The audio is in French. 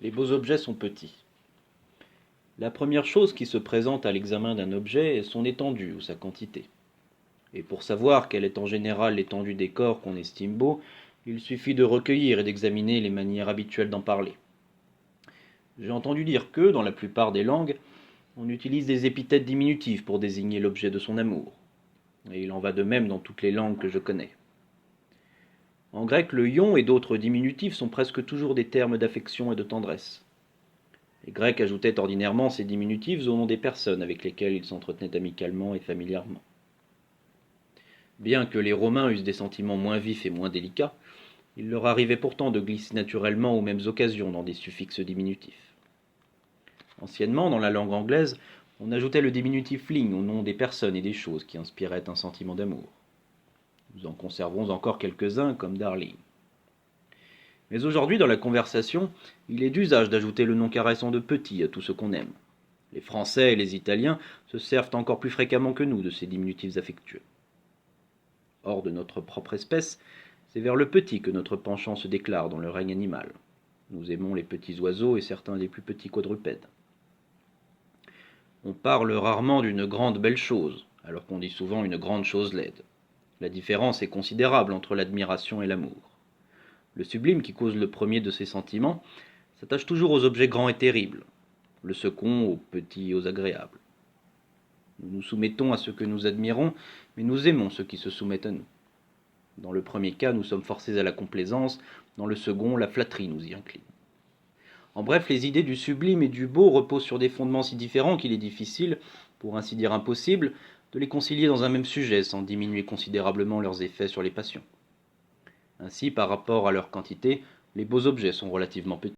Les beaux objets sont petits. La première chose qui se présente à l'examen d'un objet est son étendue ou sa quantité. Et pour savoir quelle est en général l'étendue des corps qu'on estime beaux, il suffit de recueillir et d'examiner les manières habituelles d'en parler. J'ai entendu dire que, dans la plupart des langues, on utilise des épithètes diminutives pour désigner l'objet de son amour. Et il en va de même dans toutes les langues que je connais. En grec, le ion et d'autres diminutifs sont presque toujours des termes d'affection et de tendresse. Les Grecs ajoutaient ordinairement ces diminutifs au nom des personnes avec lesquelles ils s'entretenaient amicalement et familièrement. Bien que les Romains eussent des sentiments moins vifs et moins délicats, il leur arrivait pourtant de glisser naturellement aux mêmes occasions dans des suffixes diminutifs. Anciennement, dans la langue anglaise, on ajoutait le diminutif ling au nom des personnes et des choses qui inspiraient un sentiment d'amour. Nous en conservons encore quelques-uns comme darling. Mais aujourd'hui, dans la conversation, il est d'usage d'ajouter le nom caressant de petit à tout ce qu'on aime. Les Français et les Italiens se servent encore plus fréquemment que nous de ces diminutifs affectueux. Hors de notre propre espèce, c'est vers le petit que notre penchant se déclare dans le règne animal. Nous aimons les petits oiseaux et certains des plus petits quadrupèdes. On parle rarement d'une grande belle chose, alors qu'on dit souvent une grande chose laide. La différence est considérable entre l'admiration et l'amour. Le sublime, qui cause le premier de ces sentiments, s'attache toujours aux objets grands et terribles, le second aux petits et aux agréables. Nous nous soumettons à ce que nous admirons, mais nous aimons ceux qui se soumettent à nous. Dans le premier cas, nous sommes forcés à la complaisance, dans le second, la flatterie nous y incline. En bref, les idées du sublime et du beau reposent sur des fondements si différents qu'il est difficile, pour ainsi dire impossible, de les concilier dans un même sujet sans diminuer considérablement leurs effets sur les passions. Ainsi, par rapport à leur quantité, les beaux objets sont relativement petits.